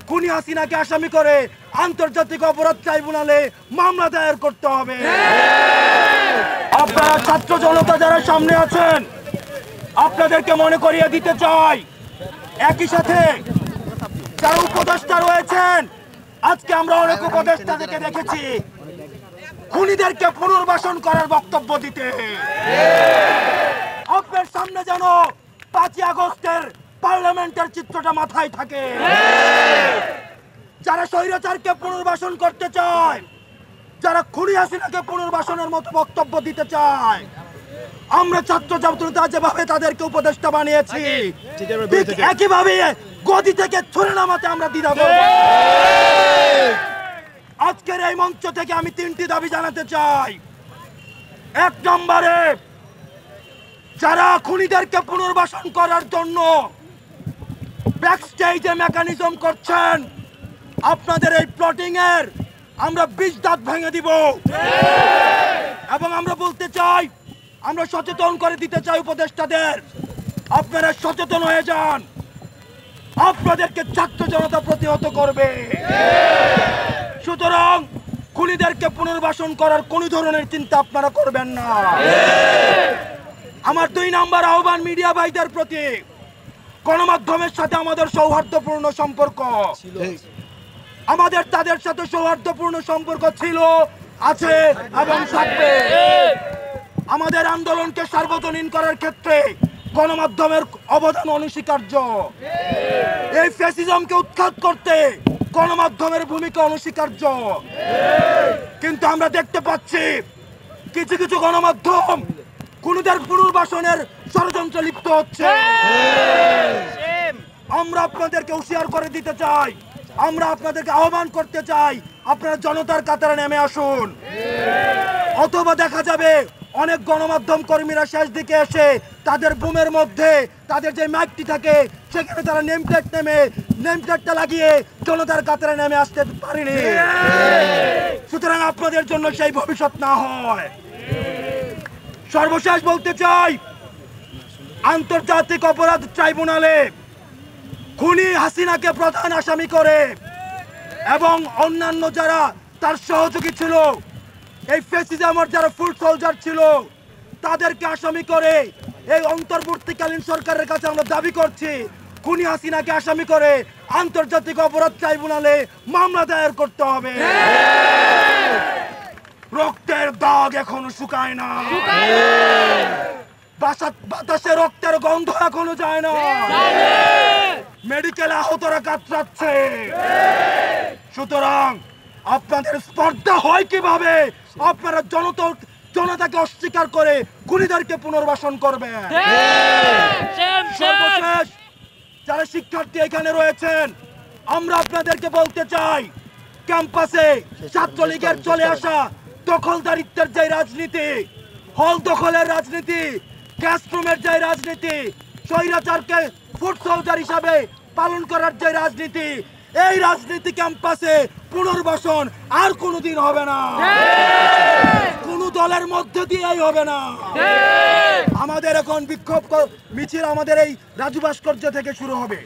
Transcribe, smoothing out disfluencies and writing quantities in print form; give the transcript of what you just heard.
খুনি হাসিনাকে আসামি করে আন্তর্জাতিক অপরাধ ট্রাইব্যুনালে মামলা দায়ের করতে হবে। আপনারা ছাত্র জনতা যারা সামনে আছেন, আপনাদেরকে মনে করিয়ে দিতে চাই, একই সাথে যারা উপদেষ্টা রয়েছেন, আজকে আমরা অনেক উপদেষ্টাদেরকে দেখেছি খুনিদেরকে পুনর্বাসন করার বক্তব্য দিতে। আপনার সামনে যেন 5ই আগস্টের পার্লামেন্টের চিত্রটা মাথায় থাকে। যারা স্বৈরাচারকে পুনর্বাসন করতে চায়, যারা খুনি হাসিনাকে পুনর্বাসনের মতো বক্তব্য দিতে চায়, আমরা ছাত্র জনতা যেভাবে তাদেরকে উপদেষ্টা বানিয়েছি, ঠিক একইভাবে গদি থেকে ছুড়ে নামাতে আমরা দ্বিধা করব। আজকের এই মঞ্চ থেকে আমি 3টি দাবি জানাতে চাই। 1 নম্বরে, যারা খুনিদেরকে পুনর্বাসন করার জন্য ব্যাকস্টেজে মেকানিজম করছেন, আপনাদের এই প্লটিং এর আমরা 20 দাঁত ভেঙে দিব। এবং আমরা বলতে চাই, আমরা সচেতন করে দিতে চাই উপদেষ্টাদের, আপনারা সচেতন হয়ে যান, আপনাদেরকে ছাত্র জনতা প্রতিহত করবে। সুতরাং খুনিদেরকে পুনর্বাসন করার কোন ধরনের চিন্তা আপনারা করবেন না। আমার 2 নম্বর আহ্বান মিডিয়া ভাইদের প্রতি, গণমাধ্যমের সাথে আমাদের সৌহার্দ্যপূর্ণ সম্পর্ক, আমাদের তাদের সাথে সৌহার্দ্যপূর্ণ সম্পর্ক ছিল, আছে এবং থাকবে। আমাদের আন্দোলনকে সার্বজনীন করার ক্ষেত্রে গণমাধ্যমের অবদান অনস্বীকার্য। এই ফ্যাসিজমকে উৎখাত করতে গণমাধ্যমের ভূমিকা অনস্বীকার্য। কিন্তু আমরা দেখতে পাচ্ছি কিছু কিছু গণমাধ্যম খুনিদের পুনর্বাসনের ষড়যন্ত্রে লিপ্ত হচ্ছে। আমরা আপনাদেরকে হুঁশিয়ার করে দিতে চাই, আমরা আপনাদেরকে আহ্বান করতে চাই, আপনারা জনতার কাতারে নেমে আসুন। অথবা দেখা যাবে অনেক গণমাধ্যম কর্মীরা শেষ দিকে এসে তাদের বুমের মধ্যে তাদের যে মাইকটি থাকে সেখানে তারা নেম প্লেটটা লাগিয়ে জনতার কাতারে নেমে আসতে পারেনি। সুতরাং আপনাদের জন্য সেই ভবিষ্যৎ না হয়। সর্বশেষ বলতে চাই, আন্তর্জাতিক অপরাধ ট্রাইব্যুনালে খুনি হাসিনাকে প্রধান আসামি করে এবং অন্যান্য যারা তার সহযোগী ছিল, এই ফ্যাসিজমের যারা ফুট সোলজার ছিল, তাদেরকে আসামি করে এই অন্তর্বর্তীকালীন সরকারের কাছে আমরা দাবি করছি, খুনি হাসিনাকে আসামি করে আন্তর্জাতিক অপরাধ ট্রাইব্যুনালে মামলা দায়ের করতে হবে। রক্তের দাগ এখনো শুকায় না, বাতাসে রক্তের গন্ধ এখনো যায় না, মেডিকেল আহতরা কাতরাচ্ছে। সুতরাং আপনাদের স্পর্ধা হয় কিভাবে আপনারা জনতাকে অস্বীকার করে খুনিদেরকে পুনর্বাসন করবেন। সর্বশেষ যারা শিক্ষার্থী এখানে রয়েছেন, আমরা আপনাদেরকে বলতে চাই, ক্যাম্পাসে ছাত্রলীগের চলে আসা দখলদারিত্বের যে রাজনীতি, হল দখলের রাজনীতি, ক্লাসরুমের যে রাজনীতি, স্বৈরাচারকে ফুট সোলজার হিসাবে পালন করার যে রাজনীতি, এই রাজনীতি ক্যাম্পাসে পুনর্বাসন আর কোনোদিন হবে না, কোন দলের মধ্যে দিয়েই হবে না। আমাদের এখন বিক্ষোভ মিছিল আমাদের এই রাজু ভাস্কর্য থেকে শুরু হবে।